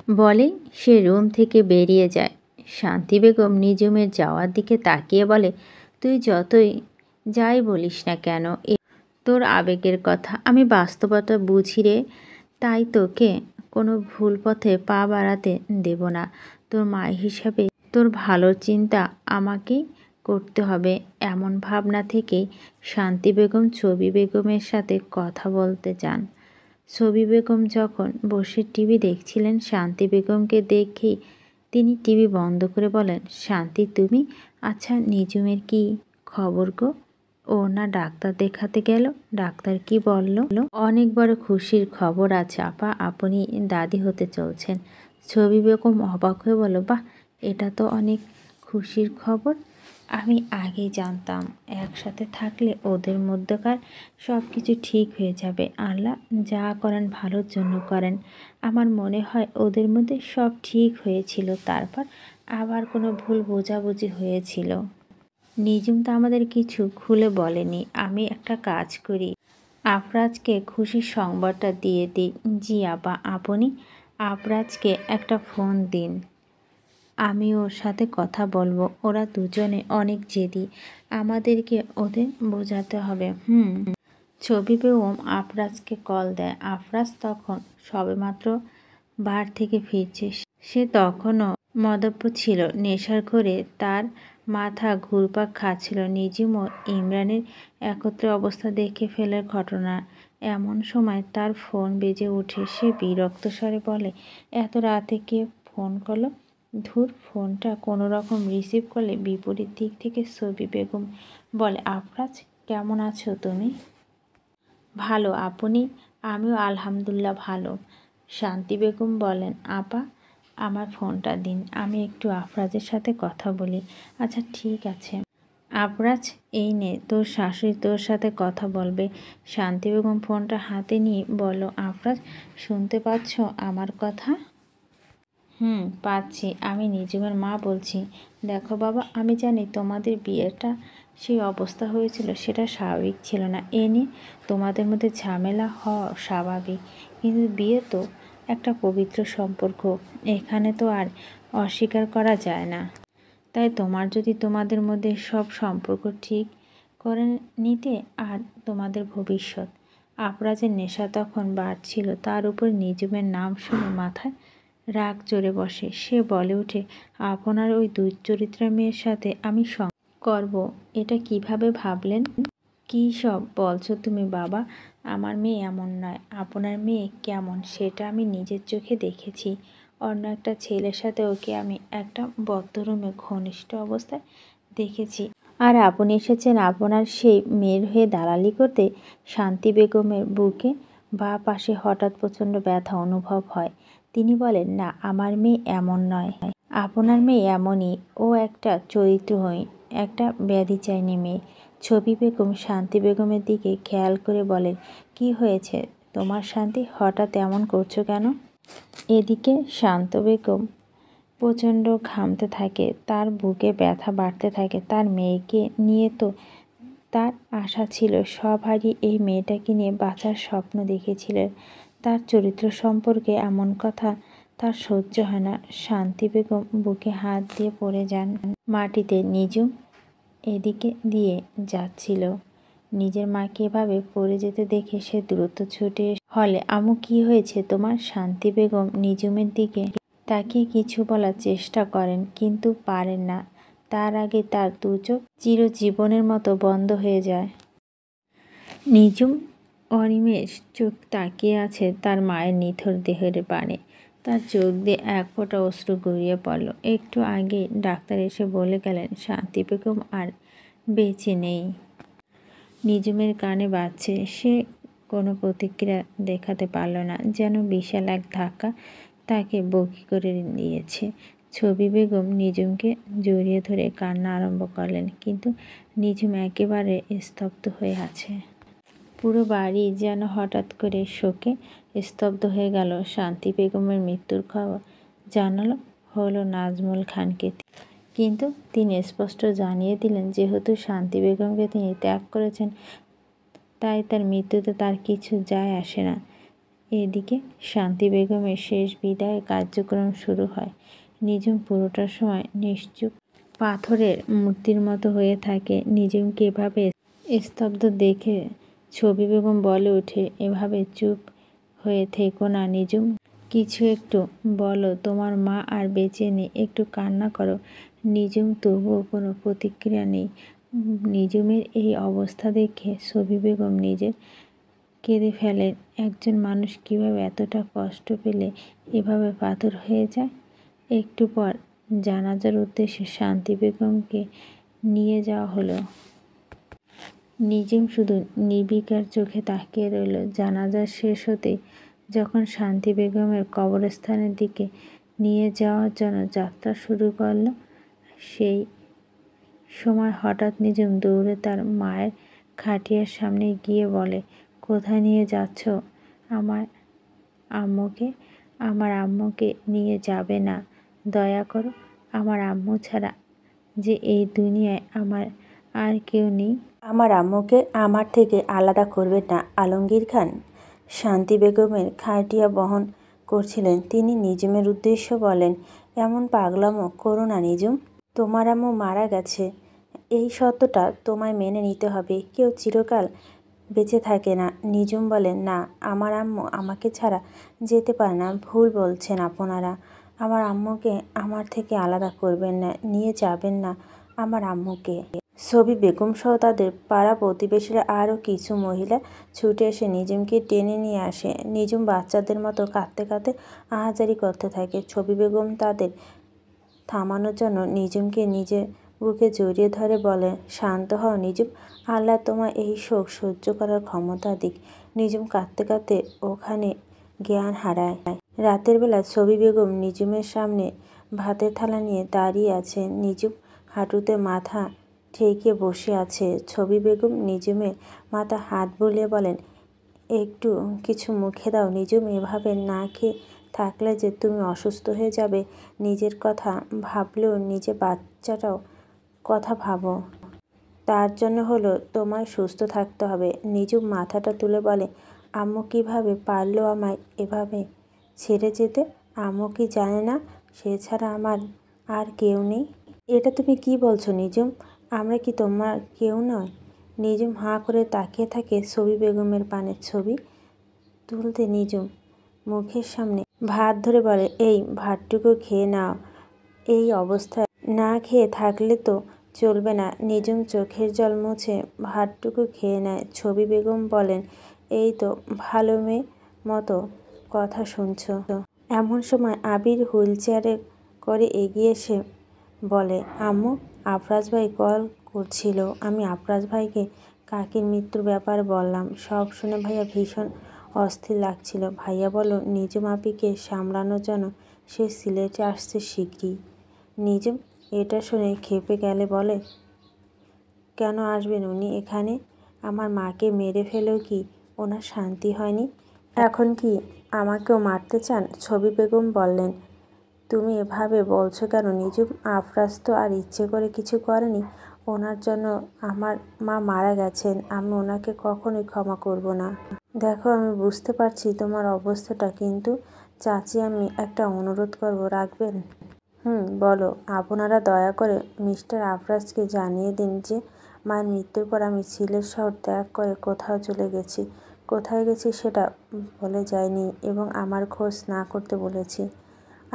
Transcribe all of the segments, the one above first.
বলেই সে রুম থেকে বেরিয়ে যায়। শান্তি বেগম নিজুমের যাওয়ার দিকে তাকিয়ে বলে, তুই যতই যাই বলিস না কেন, তোর আবেগের কথা আমি বাস্তবতা বুঝি রে, তাই তোকে কোনো ভুল পথে পা বাড়াতে দেব না। তোর মা হিসাবে তোর ভালোর চিন্তা আমাকেই করতে হবে, এমন ভাবনা থেকেই শান্তি বেগম ছবি বেগমের সাথে কথা বলতে চান। ছবি বেগম যখন বসে টিভি দেখছিলেন, শান্তি বেগমকে দেখেই তিনি টিভি বন্ধ করে বলেন, শান্তি তুমি? আচ্ছা নিজুমের কি খবর গো? ও না ডাক্তার দেখাতে গেল, ডাক্তার কি বলল? অনেক বড় খুশির খবর আছে আপা, আপনি দাদি হতে চলছেন। ছবি বেগম অবাক হয়ে বলল, বাহ, এটা তো অনেক খুশির খবর। আমি আগেই জানতাম একসাথে থাকলে ওদের মধ্যকার সব কিছু ঠিক হয়ে যাবে। আল্লাহ যা করেন ভালোর জন্য করেন। আমার মনে হয় ওদের মধ্যে সব ঠিক হয়েছিল, তারপর আবার কোনো ভুল বোঝাবুঝি হয়েছিল। নিজুম তো আমাদের কিছু খুলে বলেনি। আমি একটা কাজ করি, আফরাজকে খুশির সংবাদটা দিয়ে দিই। জি আপা, আপনি আফরাজকে একটা ফোন দিন, আমি ওর সাথে কথা বলবো। ওরা দুজনে অনেক জেদি, আমাদেরকে ওদের বোঝাতে হবে। ছবি বেগম আফরাজকে কল দেয়। আফরাজ তখন সবেমাত্র বার থেকে ফিরছে। সে তখনও মদ্যপ ছিল, নেশার ঘোরে তার মাথা ঘুরপাক খাচ্ছিল। নিজুম ও ইমরানের একত্রে অবস্থা দেখে ফেলার ঘটনা। এমন সময় তার ফোন বেজে ওঠে। সে বিরক্ত স্বরে বলে, এত রাতে কে ফোন করলো? ধুর, ফোনটা কোনো রকম রিসিভ করলে বিপরীত দিক থেকে ছবি বেগম বলে, আফরাজ কেমন আছো তুমি? ভালো, আপনি? আমিও আলহামদুলিল্লাহ ভালো। শান্তি বেগম বলেন, আপা আমার ফোনটা দিন, আমি একটু আফরাজের সাথে কথা বলি। আচ্ছা ঠিক আছে। আফরাজ, এই নে, তোর শাশুড়ি তোর সাথে কথা বলবে। শান্তি বেগম ফোনটা হাতে নিয়ে বলল, আফরাজ শুনতে পাচ্ছ আমার কথা? পাচ্ছি, আমি নিজুমের মা বলছি। দেখো বাবা, আমি জানি তোমাদের বিয়েটা সেই অবস্থা হয়েছিল সেটা স্বাভাবিক ছিল না, এ নিয়ে তোমাদের মধ্যে ঝামেলা হওয়া স্বাভাবিক, কিন্তু বিয়ে তো একটা পবিত্র সম্পর্ক, এখানে তো আর অস্বীকার করা যায় না। তাই তোমার যদি তোমাদের মধ্যে সব সম্পর্ক ঠিক করে নিতে আর তোমাদের ভবিষ্যৎ। আফরাজের নেশা তখন বাড়ছিল, তার উপর নিজুমের নাম শুনে মাথায় রাগ চড়ে বসে। সে বলে ওঠে, আপনার ওই দুশ্চরিত্রা মেয়ের সাথে আমি করব, এটা কিভাবে ভাবলেন? কী সব বলছো তুমি বাবা? আমার মেয়ে এমন নয়। আপনার মেয়ে কেমন সেটা আমি নিজের চোখে দেখেছি। অন্য একটা ছেলের সাথে ওকে আমি একটা বদ্ধ রুমে ঘনিষ্ঠ অবস্থায় দেখেছি। আর আপনি এসেছেন আপনার সেই মেয়ের হয়ে দালালি করতে। শান্তি বেগমের বুকে বাঁ পাশে হঠাৎ প্রচণ্ড ব্যথা অনুভব হয়। তিনি বলেন, না, আমার মেয়ে এমন নয়। আপনার মেয়ে এমনই, ও একটা চরিত্রহীন, একটা ব্যাধি চাইনি মেয়ে। ছবি বেগম শান্তি বেগমের দিকে খেয়াল করে বলেন, কি হয়েছে তোমার শান্তি, হঠাৎ এমন করছো কেন? এদিকে শান্ত বেগম প্রচণ্ড ঘামতে থাকে, তার বুকে ব্যথা বাড়তে থাকে। তার মেয়েকে নিয়ে তো তার আশা ছিল, সব হারিয়ে এই মেয়েটাকে নিয়ে বাঁচার স্বপ্ন দেখেছিলেন। তার চরিত্র সম্পর্কে এমন কথা তার সহ্য হয় না। শান্তি বেগম বুকে হাত দিয়ে পড়ে যান মাটিতে। নিজুম এদিকে দিয়ে যাচ্ছিল, নিজের মাকে এভাবে পড়ে যেতে দেখে সে দ্রুত ছুটে হলে, আম্মু কি হয়েছে তোমার? শান্তি বেগম নিজুমের দিকে তাকিয়ে কিছু বলার চেষ্টা করেন, কিন্তু পারেন না। তার আগে তার দু চোখ চিরজীবনের মতো বন্ধ হয়ে যায়। নিজুম অনিমেষ চোখ তাকিয়ে আছে তার মায়ের নিথর দেহের পানে। তার চোখ দিয়ে এক ফোঁটা অশ্রু গড়িয়ে পড়ল। একটু আগে ডাক্তার এসে বলে গেলেন শান্তি বেগম আর বেঁচে নেই। নিজুমের কানে বাজছে, সে কোনো প্রতিক্রিয়া দেখাতে পারল না, যেন বিশাল এক ধাক্কা তাকে বকি করে দিয়েছে। ছবি বেগম নিজুমকে জড়িয়ে ধরে কান্না আরম্ভ করলেন, কিন্তু নিজুম একেবারে স্তব্ধ হয়ে আছে। পুরো বাড়ি যেন হঠাৎ করে শোকে স্তব্ধ হয়ে গেল। শান্তি বেগমের মৃত্যুর খবর জানালো হলো নাজমুল খানকে, কিন্তু তিনি স্পষ্ট জানিয়ে দিলেন, যেহেতু শান্তি বেগমকে তিনি ত্যাগ করেছেন, তাই তার মৃত্যুতে তার কিছু যায় আসে না। এদিকে শান্তি বেগমের শেষ বিদায় কার্যক্রম শুরু হয়। নিজুম পুরোটার সময় নিশ্চুপ পাথরের মূর্তির মতো হয়ে থাকে। নিজুমকে এভাবে স্তব্ধ দেখে ছবি বেগম বলে ওঠে, এভাবে চুপ হয়ে থেকো না নিজুম, কিছু একটু বলো। তোমার মা আর বেঁচে নেই, একটু কান্না করো। নিজুম তবুও কোনো প্রতিক্রিয়া নেই। নিজুমের এই অবস্থা দেখে ছবি বেগম নিজের কেঁদে ফেলেন। একজন মানুষ কীভাবে এতটা কষ্ট পেলে এভাবে পাথর হয়ে যায়। একটু পর জানাজার উদ্দেশ্যে শান্তি বেগমকে নিয়ে যাওয়া হলো। নিজুম শুধু নির্বিকার চোখে তাকিয়ে রইল। জানাজা শেষ হতেই যখন শান্তি বেগমের কবরস্থানের দিকে নিয়ে যাওয়ার জন্য যাত্রা শুরু করল, সেই সময় হঠাৎ নিজুম দৌড়ে তার মায়ের খাটিয়ার সামনে গিয়ে বলে, কোথায় নিয়ে যাচ্ছ আমার আম্মুকে? আমার আম্মুকে নিয়ে যাবে না, দয়া করো। আমার আম্মু ছাড়া যে এই দুনিয়ায় আমার আর কেউ নেই। আমার আম্মুকে আমার থেকে আলাদা করবেন না আলমগীর খান। শান্তি বেগমের খাটিয়া বহন করছিলেন তিনি নিজুমের উদ্দেশ্য বলেন, এমন পাগলামো করো না নিজুম, তোমার আম্মু মারা গেছে, এই সত্যটা তোমায় মেনে নিতে হবে। কেউ চিরকাল বেঁচে থাকে না। নিজুম বলেন, না, আমার আম্মু আমাকে ছাড়া যেতে পারে না। ভুল বলছেন আপনারা। আমার আম্মুকে আমার থেকে আলাদা করবেন না, নিয়ে যাবেন না আমার আম্মুকে। ছবি বেগম সহ তাদের পাড়া প্রতিবেশীরা আরও কিছু মহিলা ছুটে এসে নিজুমকে টেনে নিয়ে আসে। নিজুম বাচ্চাদের মতো কাঁদতে কাঁদতে আহাজারি করতে থাকে। ছবি বেগম তাদের থামানোর জন্য নিজুমকে নিজের বুকে জড়িয়ে ধরে বলে, শান্ত হও নিজুম, আল্লাহ তোমার এই শোক সহ্য করার ক্ষমতা দিক। নিজুম কাঁদতে কাঁদতে ওখানে জ্ঞান হারায়। রাতের বেলা ছবি বেগম নিজুমের সামনে ভাতের থালা নিয়ে দাঁড়িয়ে আছে। নিজুম হাঁটুতে মাথা ঠেকিয়ে বসে আছে। ছবি বেগম নিজুমের মাথা হাত বুলিয়ে বলেন, একটু কিছু মুখে দাও নিজুম, এভাবে না খেয়ে থাকলে যে তুমি অসুস্থ হয়ে যাবে। নিজের কথা ভাবলেও নিজের বাচ্চাটাও কথা ভাবো, তার জন্য হলো তোমায় সুস্থ থাকতে হবে। নিজুম মাথাটা তুলে বলে, আম্মু কীভাবে পারলো আমায় এভাবে ছেড়ে যেতে? আম্মু কি জানে না সে ছাড়া আমার আর কেউ নেই? এটা তুমি কি বলছো নিজুম, আমরা কি তোমার কেউ নয়? নিজুম হাঁ করে তাকিয়ে থাকে ছবি বেগমের পানের ছবি তুলতে। নিজুম মুখের সামনে ভাত ধরে বলে, এই ভাতটুকু খেয়ে নাও, এই অবস্থায় না খেয়ে থাকলে তো চলবে না। নিজুম চোখের জল মুছে ভাতটুকু খেয়ে নেয়। ছবি বেগম বলেন, এই তো ভালো মেয়ে মতো কথা শুনছ। এমন সময় আবির হুইল চেয়ারে করে এগিয়ে এসে বলে, আম্মু, আফরাজ ভাই কল করছিল। আমি আফরাজ ভাইকে কাকির মৃত্যুর ব্যাপারে বললাম। সব শুনে ভাইয়া ভীষণ অস্থির লাগছিল। ভাইয়া বলল নিজুম আপিকে সামলানোর জন্য সে সিলেটে আসছে শিগগিরই। নিজুম এটা শুনে খেপে গেলে বলে, কেন আসবেন উনি এখানে? আমার মাকে মেরে ফেলেও কি ওনার শান্তি হয়নি? এখন কি আমাকেও মারতে চান? ছবি বেগম বললেন, তুমি এভাবে বলছো কেন নিজুম? আফরাজ তো আর ইচ্ছে করে কিছু করেনি। ওনার জন্য আমার মা মারা গেছেন। আমি ওনাকে কখনোই ক্ষমা করব না। দেখো, আমি বুঝতে পারছি তোমার অবস্থাটা, কিন্তু চাচি, আমি একটা অনুরোধ করব, রাখবেন? বলো। আপনারা দয়া করে মিস্টার আফরাজকে জানিয়ে দিন যে মায়ের মৃত্যুর পর আমি সিলেট শহর ত্যাগ করে কোথাও চলে গেছি। কোথায় গেছি সেটা বলে যায়নি এবং আমার খোঁজ না করতে বলেছি।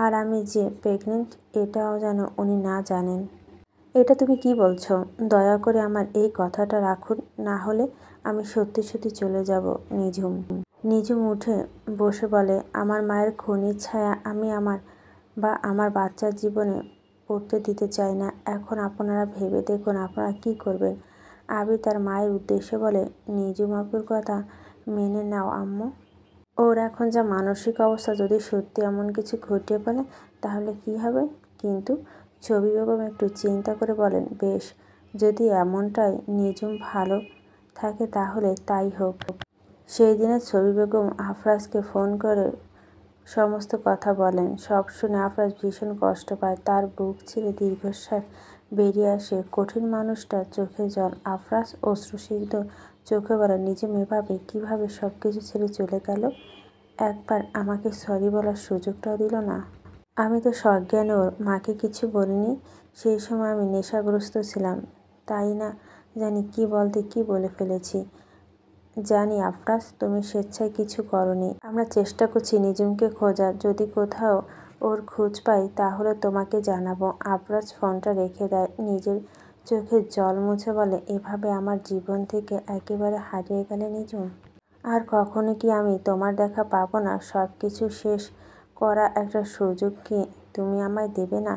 আর আমি যে প্রেগনেন্ট এটাও যেন উনি না জানেন। এটা তুমি কি বলছো? দয়া করে আমার এই কথাটা রাখুন, না হলে আমি সত্যি সত্যি চলে যাব। নিজুম উঠে বসে বলে, আমার মায়ের খুনির ছায়া আমি আমার বাচ্চার জীবনে পড়তে দিতে চাই না। এখন আপনারা ভেবে দেখুন আপনারা কি করবেন। আবির তার মায়ের উদ্দেশ্যে বলে, নিজুম আপুর কথা মেনে নাও আম্মু। ওর এখন যা মানসিক অবস্থা, যদি সত্যি এমন কিছু ঘটিয়ে পড়ে তাহলে কি হবে? কিন্তু ছবি বেগম একটু চিন্তা করে বলেন, বেশ, যদি এমনটাই নিজুম ভালো থাকে তাহলে তাই হোক। সেই দিনে ছবি বেগম আফরাজকে ফোন করে সমস্ত কথা বলেন। সব শুনে আফরাজ ভীষণ কষ্ট পায়। তার বুক ছিঁড়ে দীর্ঘশ্বাস বেরিয়ে আসে। কঠিন মানুষটার চোখে জল। আফরাজ অশ্রুসিক্ত চোখে বলে, নিজুম এভাবে কীভাবে সব কিছু ছেড়ে চলে গেল? একবার আমাকে সরি বলার সুযোগটাও দিল না। আমি তো সজ্ঞানে ওর মাকে কিছু বলিনি। সেই সময় আমি নেশাগ্রস্ত ছিলাম, তাই না জানি কি বলতে কি বলে ফেলেছি। জানি আফরাজ, তুমি স্বেচ্ছায় কিছু করনি। আমরা চেষ্টা করছি নিজুমকে খোঁজার। যদি কোথাও ওর খোঁজ পাই তাহলে তোমাকে জানাবো। আফরাজ ফোনটা রেখে দেয়, নিজের চোখের জল মুছে বলে, এভাবে আমার জীবন থেকে একেবারে হারিয়ে গেলে নিজুম। আর কখনো কি আমি তোমার দেখা পাবো না? সব কিছু শেষ করা একটা সুযোগ কি তুমি আমায় দেবে না?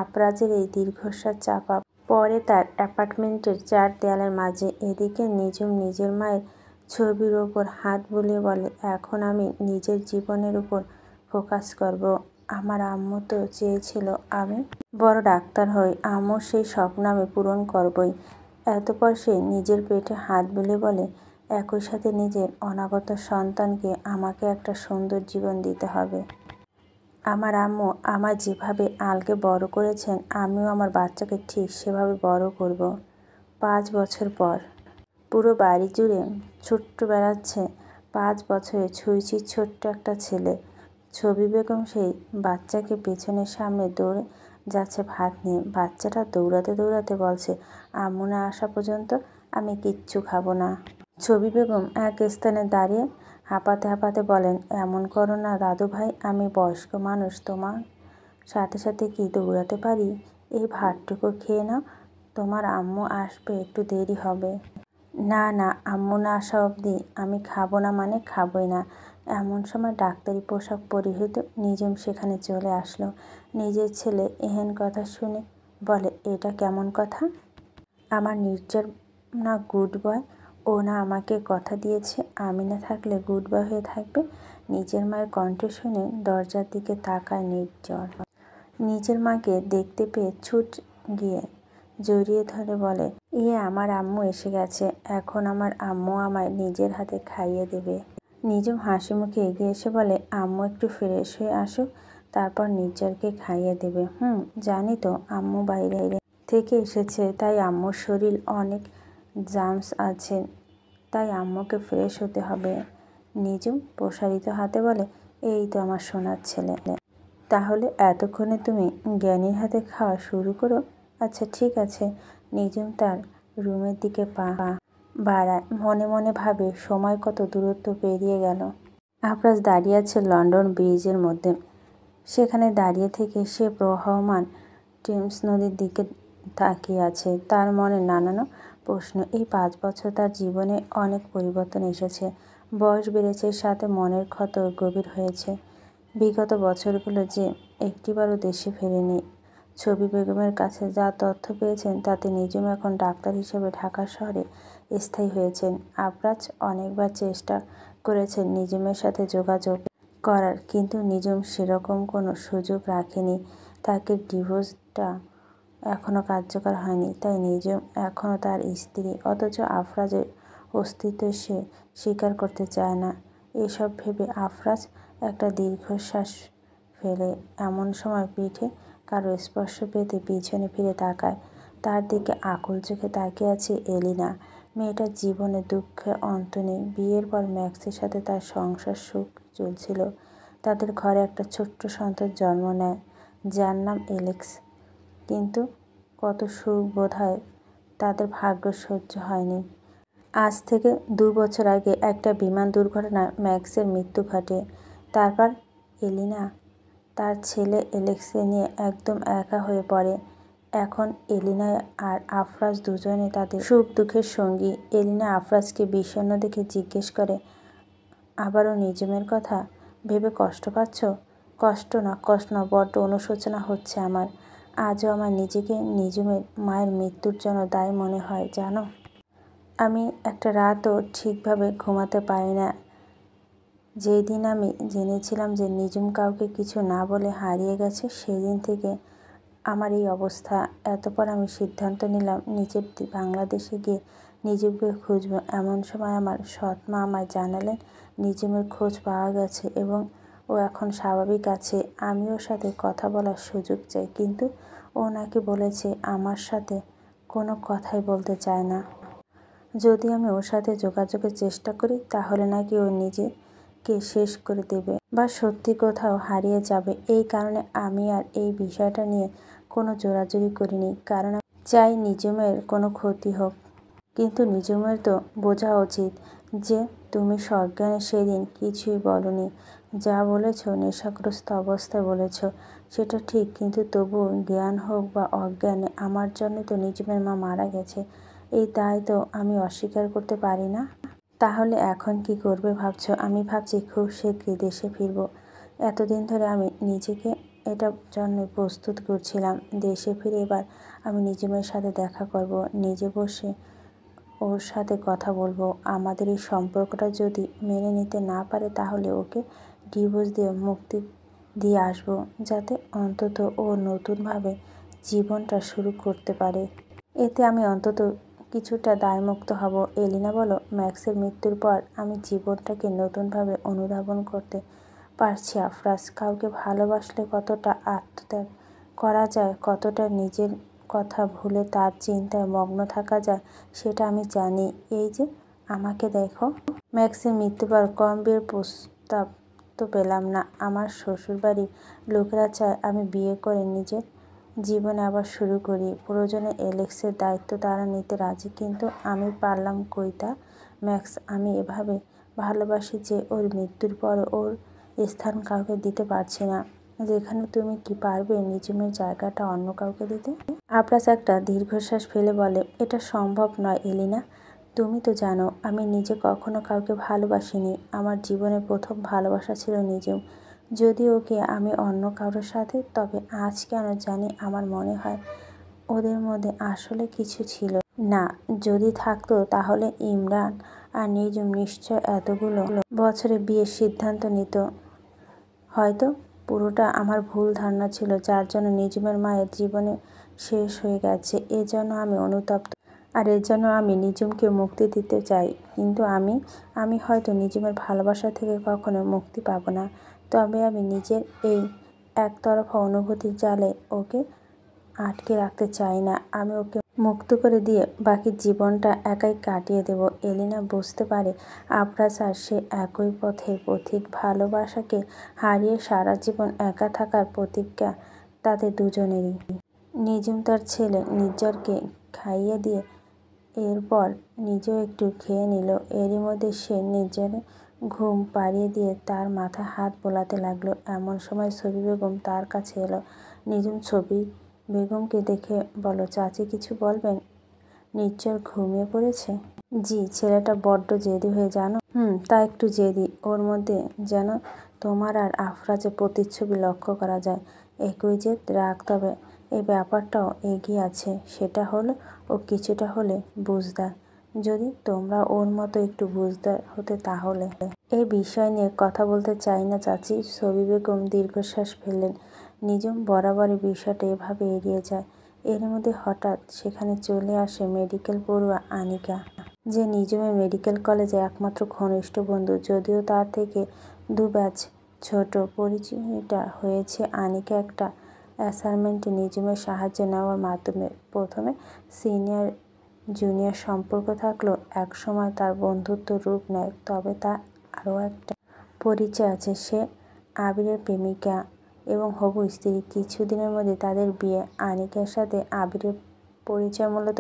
আফরাজের এই দীর্ঘশ্বাস চাপা পরে তার অ্যাপার্টমেন্টের চার দেয়ালের মাঝে। এদিকে নিজুম নিজের মায়ের ছবির ওপর হাত বুলিয়ে বলে, এখন আমি নিজের জীবনের উপর ফোকাস করব। আমার আম্মু তো চেয়েছিল আমি বড় ডাক্তার হই। আম্মুর সেই স্বপ্ন আমি পূরণ করবই। এতপর সে নিজের পেটে হাত বুলিয়ে বলে, একই সাথে নিজের অনাগত সন্তানকে আমাকে একটা সুন্দর জীবন দিতে হবে। আমার আম্মু আমায় যেভাবে আলকে বড় করেছেন, আমিও আমার বাচ্চাকে ঠিক সেভাবে বড় করব। 5 বছর পর পুরো বাড়ি জুড়ে ছোট্ট বেড়াচ্ছে 5 বছরে ছুঁইছির ছোট্ট একটা ছেলে। ছবি বেগম সেই বাচ্চাকে পেছনের সামনে দৌড়ে যাচ্ছে ভাত নিয়ে। বাচ্চাটা দৌড়াতে দৌড়াতে বলছে, আম্মু না আসা পর্যন্ত আমি কিচ্ছু খাবো না। ছবি বেগম এক স্থানে দাঁড়িয়ে হাঁপাতে হাঁপাতে বলেন, এমন করো না দাদু ভাই, আমি বয়স্ক মানুষ, তোমার সাথে সাথে কি দৌড়াতে পারি? এই ভাতটুকু খেয়ে নাও, তোমার আম্মু আসবে, একটু দেরি হবে। না না, আম্মু না আসা অবধি আমি খাবো না, মানে খাবোই না। এমন সময় ডাক্তারি পোশাক পরিহিত নিজুম সেখানে চলে আসলো। নিজের ছেলে এহেন কথা শুনে বলে, এটা কেমন কথা? আমার নির্জার না গুড বয়? ও না আমাকে কথা দিয়েছে আমি না থাকলে গুড বয় হয়ে থাকবে? নিজের মায়ের কণ্ঠ শুনে দরজার দিকে তাকায় নির্ঝর। নিজের মাকে দেখতে পেয়ে ছুট গিয়ে জড়িয়ে ধরে বলে, আমার আম্মু এসে গেছে। এখন আমার আম্মু আমায় নিজের হাতে খাইয়ে দেবে। নিজুম হাসি মুখে এগিয়ে এসে বলে, আম্মু একটু ফ্রেশ হয়ে আসুক, তারপর নির্ঝরকে খাইয়ে দেবে। জানি তো, আম্মু বাইরে থেকে এসেছে, তাই আম্মুর শরীর অনেক জার্মস আছে, তাই আম্মুকে ফ্রেশ হতে হবে। নিজুম প্রসারিত হাতে বলে, এই তো আমার সোনার ছেলে। তাহলে এতক্ষণে তুমি জ্ঞানীর হাতে খাওয়া শুরু করো। আচ্ছা ঠিক আছে। নিজুম তার রুমের দিকে পা বাড়ায়, মনে মনে ভাবে সময় কত দূরত্ব পেরিয়ে গেল। আফরাজ দাঁড়িয়ে আছে লন্ডন ব্রিজের মধ্যে। সেখানে দাঁড়িয়ে থেকে সে প্রবহমান টেমস নদীর দিকে তাকিয়ে আছে। তার মনে নানান প্রশ্ন। এই 5 বছর তার জীবনে অনেক পরিবর্তন এসেছে। বয়স বেড়েছে, সাথে মনের ক্ষত গভীর হয়েছে। বিগত বছরগুলো যে একটিবারও দেশে ফেরেনি। ছবি বেগমের কাছে যা তথ্য পেয়েছেন তাতে নিজুম এখন ডাক্তার হিসেবে ঢাকা শহরে স্থায়ী হয়েছেন। আফরাজ অনেকবার চেষ্টা করেছেন নিজুমের সাথে যোগাযোগ করার, কিন্তু নিজুম সেরকম কোনো সুযোগ রাখেনি। তাকে ডিভোর্সটা এখনও কার্যকর হয়নি, তাই নিজুম এখনও তার স্ত্রী। অথচ আফরাজের অস্তিত্ব সে স্বীকার করতে চায় না। এসব ভেবে আফরাজ একটা দীর্ঘশ্বাস ফেলে। এমন সময় পিঠে কারো স্পর্শ পেতে পিছনে ফিরে তাকায়। তার দিকে আকুল চোখে তাকিয়ে আছে এলিনা। মেয়েটার জীবনে দুঃখের অন্ত নেই। বিয়ের পর ম্যাক্সের সাথে তার সংসার সুখ চলছিল। তাদের ঘরে একটা ছোট্ট সন্তান জন্ম নেয়, যার নাম এলেক্স। কিন্তু কত সুখ বোধহয় তাদের ভাগ্য সহ্য হয়নি। আজ থেকে 2 বছর আগে একটা বিমান দুর্ঘটনায় ম্যাক্সের মৃত্যু ঘটে। তারপর এলিনা তার ছেলে এলেক্সকে নিয়ে একদম একা হয়ে পড়ে। এখন এলিনা আর আফরাজ দুজনে তাদের সুখ দুঃখের সঙ্গী। এলিনা আফরাজকে বিষণ্ণ দেখে জিজ্ঞেস করে, আবারও নিজুমের কথা ভেবে কষ্ট পাচ্ছ? কষ্ট না, বড্ড অনুশোচনা হচ্ছে আমার। আজও আমার নিজেকে নিজুমের মায়ের মৃত্যুর জন্য দায়ী মনে হয়, জানো। আমি একটা রাতও ঠিকভাবে ঘুমাতে পারি না। যেই দিন আমি জেনেছিলাম যে নিজুম কাউকে কিছু না বলে হারিয়ে গেছে, সেই দিন থেকে আমার এই অবস্থা। এতপর আমি সিদ্ধান্ত নিলাম নিজের বাংলাদেশে গিয়ে নিজুমকে খুঁজব। এমন সময় আমার সৎ মা আমায় জানালেন নিজুমের খোঁজ পাওয়া গেছে এবং ও এখন স্বাভাবিক আছে। আমি ওর সাথে কথা বলার সুযোগ চাই, কিন্তু ও নাকি বলেছে আমার সাথে কোনো কথাই বলতে চায় না। যদি আমি ওর সাথে যোগাযোগের চেষ্টা করি তাহলে নাকি ও কে শেষ করে দেবে বা সত্যি কোথাও হারিয়ে যাবে। এই কারণে আমি আর এই বিষয়টা নিয়ে কোনো জোরাজুরি করিনি, কারণ আমি চাই নিজুমের কোনো ক্ষতি হোক। কিন্তু নিজুমের তো বোঝা উচিত যে তুমি সজ্ঞানে সেদিন কিছুই বলনি। যা বলেছ নেশাগ্রস্ত অবস্থায় বলেছ, সেটা ঠিক, কিন্তু তবুও জ্ঞান হোক বা অজ্ঞানে আমার জন্য তো নিজুমের মা মারা গেছে। এই দায় তো আমি অস্বীকার করতে পারি না। তাহলে এখন কি করবে ভাবছো? আমি ভাবছি খুব শীঘ্রই দেশে ফিরবো। এতদিন ধরে আমি নিজেকে এটার জন্য প্রস্তুত করছিলাম। দেশে ফিরে এবার আমি নিজুমের সাথে দেখা করব, নিজে বসে ওর সাথে কথা বলবো। আমাদের এই সম্পর্কটা যদি মেনে নিতে না পারে তাহলে ওকে ডিভোর্স দিয়ে মুক্তি দিয়ে আসবো, যাতে অন্তত ও নতুনভাবে জীবনটা শুরু করতে পারে। এতে আমি অন্তত কিছুটা দায়মুক্ত হব। এলিনা বলো, ম্যাক্সের মৃত্যুর পর আমি জীবনটাকে নতুনভাবে অনুধাবন করতে পারছি আফরাজ। কাউকে ভালোবাসলে কতটা আত্মত্যাগ করা যায়, কতটা নিজের কথা ভুলে তার চিন্তায় মগ্ন থাকা যায়, সেটা আমি জানি। এই যে আমাকে দেখো, ম্যাক্সের মৃত্যুর পর কম বিয়ের প্রস্তাব তো পেলাম না। আমার শ্বশুরবাড়ির লোকেরা চায় আমি বিয়ে করে নিজের জীবনে আবার শুরু করি। প্রয়োজনে এলেক্সের দায়িত্ব তারা নিতে রাজি, কিন্তু আমি পারলাম কই তা? ম্যাক্স আমি এভাবে ভালোবাসি যে ওর মৃত্যুর পর ওর স্থান কাউকে দিতে পারছি না। যেখানে তুমি কি পারবে নিজুমের জায়গাটা অন্য কাউকে দিতে? আফরাজ একটা দীর্ঘশ্বাস ফেলে বলে, এটা সম্ভব নয় এলিনা। তুমি তো জানো আমি নিজে কখনো কাউকে ভালোবাসিনি। আমার জীবনের প্রথম ভালোবাসা ছিল নিজুম। যদি ওকে আমি অন্য কারোর সাথে, তবে আজ কেন জানি আমার মনে হয় ওদের মধ্যে আসলে কিছু ছিল না। যদি থাকতো তাহলে ইমরান আর নিজুম নিশ্চয় এতগুলো বছরে বিয়ের সিদ্ধান্ত নিত। হয়তো পুরোটা আমার ভুল ধারণা ছিল, যার জন্য নিজুমের মায়ের জীবনে শেষ হয়ে গেছে। এজন্য আমি অনুতপ্ত, আর এর জন্য আমি নিজুমকে মুক্তি দিতে চাই। কিন্তু আমি হয়তো নিজুমের ভালোবাসা থেকে কখনো মুক্তি পাবো না। তবে আমি নিজের এই একতরফা অনুভূতির জালে ওকে আটকে রাখতে চাই না। আমি ওকে মুক্ত করে দিয়ে বাকি জীবনটা একাই কাটিয়ে দেব। এলিনা বুঝতে পারে আফরাজ আর সে একই পথের পথিক। ভালোবাসাকে হারিয়ে সারা জীবন একা থাকার প্রতিজ্ঞা তাদের দুজনেরই। নিজুম তার ছেলে নির্ঝরকে খাইয়ে দিয়ে এরপর নিজেও একটু খেয়ে নিল। এরই মধ্যে সে নির্ঝরের ঘুম পাড়িয়ে দিয়ে তার মাথায় হাত বোলাতে লাগলো। এমন সময় ছবি বেগম তার কাছে এলো। নিজুম ছবি বেগমকে দেখে বলো, চাচি কিছু বলবেন? নির্ঝর ঘুমিয়ে পড়েছে? জি, ছেলেটা বড্ড জেদি হয়ে জানো। তা একটু জেদি। ওর মধ্যে যেন তোমার আর আফরাজের প্রতিচ্ছবি লক্ষ্য করা যায়। একই জেদ, রাগ, তবে এই ব্যাপারটাও এগিয়ে আছে। সেটা হলো ও কিছুটা হলে বুঝদার। যদি তোমরা ওর মতো একটু বুঝদার হতে তাহলে। এই বিষয় নিয়ে কথা বলতে চাই না চাচি। ছবি বেগম দীর্ঘশ্বাস ফেললেন। নিজুম বরাবরই বিষয়টা এভাবে এড়িয়ে যায়। এর মধ্যে হঠাৎ সেখানে চলে আসে মেডিকেল পড়ুয়া আনিকা, যে নিজুমের মেডিকেল কলেজে একমাত্র ঘনিষ্ঠ বন্ধু। যদিও তার থেকে 2 ব্যাচ ছোট, পরিচয়টা হয়েছে আনিকা একটা অ্যাসাইনমেন্টে নিজুমের সাহায্য নেওয়ার মাধ্যমে। প্রথমে সিনিয়র জুনিয়র সম্পর্ক থাকলেও একসময় তার বন্ধুত্ব রূপ নেয়। তবে তার আরও একটা পরিচয় আছে, সে আবিরের প্রেমিকা এবং হবু স্ত্রী। কিছুদিনের মধ্যে তাদের বিয়ে। আনিকার সাথে আবিরের পরিচয় মূলত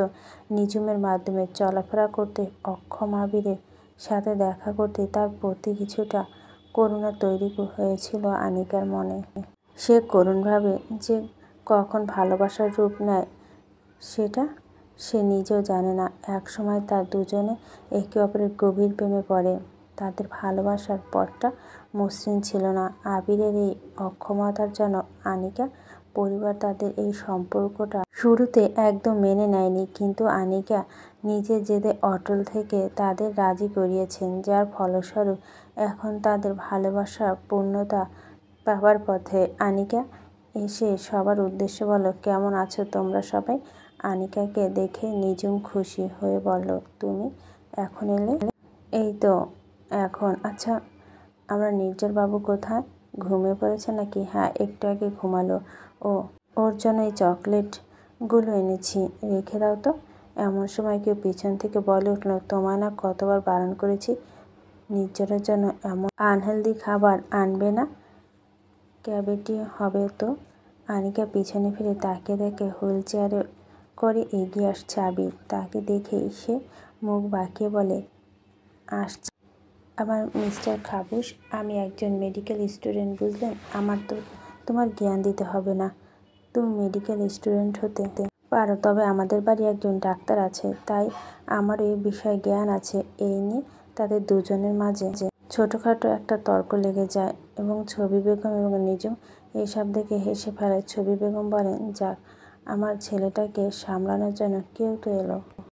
নিজুমের মাধ্যমে। চলাফেরা করতে অক্ষম আবিরের সাথে দেখা করতে তার প্রতি কিছুটা করুণা তৈরি হয়েছিল আনিকার মনে। সে করুণভাবে যে কখন ভালোবাসার রূপ নেয় সেটা সে নিজেও জানে না। একসময় তার দুজনে একে অপরের গভীর প্রেমে পড়ে। তাদের ভালোবাসার পথটা মসৃণ ছিল না। আবিরের এই অক্ষমতার জন্য আনিকা পরিবার তাদের এই সম্পর্কটা শুরুতে একদম মেনে নেয়নি, কিন্তু আনিকা নিজের জেদে অটল থেকে তাদের রাজি করিয়েছেন, যার ফলস্বরূপ এখন তাদের ভালোবাসা পূর্ণতা পাবার পথে। আনিকা এসে সবার উদ্দেশ্যে বলল, কেমন আছো তোমরা সবাই? আনিকাকে দেখে নিজুম খুশি হয়ে বলল, তুমি এখন এলে? এই তো এখন। আচ্ছা, আমরা নির্ঝর বাবু কোথায়? ঘুমিয়ে পড়েছে নাকি? হ্যাঁ, একটু আগে ঘুমালো। ওর জন্য এই চকলেটগুলো এনেছি, রেখে দাও তো। এমন সময় কেউ পিছন থেকে বলে উঠল, তোমায় না কতবার বারণ করেছি নির্জরের জন্য এমন আনহেলদি খাবার আনবে না, ক্যাভিটি হবে তো। আনিকা পিছনে ফিরে তাকে দেখে হুইল চেয়ারে করে এগিয়ে আসছে আবির। তাকে দেখেই সে মুখ বাঁকিয়ে বলে, আসছে আমার মিস্টার খাবুশ। আমি একজন মেডিকেল স্টুডেন্ট, বুঝলেন? আমার তো তোমার জ্ঞান দিতে হবে না। তুমি মেডিকেল স্টুডেন্ট হতে পারো, তবে আমাদের বাড়ি একজন ডাক্তার আছে, তাই আমার এই বিষয়ে জ্ঞান আছে। এই নিয়ে তাদের দুজনের মাঝে ছোটোখাটো একটা তর্ক লেগে যায় এবং ছবি বেগম এবং নিজম এইসব দেখে হেসে ফেলে। ছবি বেগম বলেন, যাক, আমার ছেলেটাকে সামলানোর জন্য কেউ তো এলো।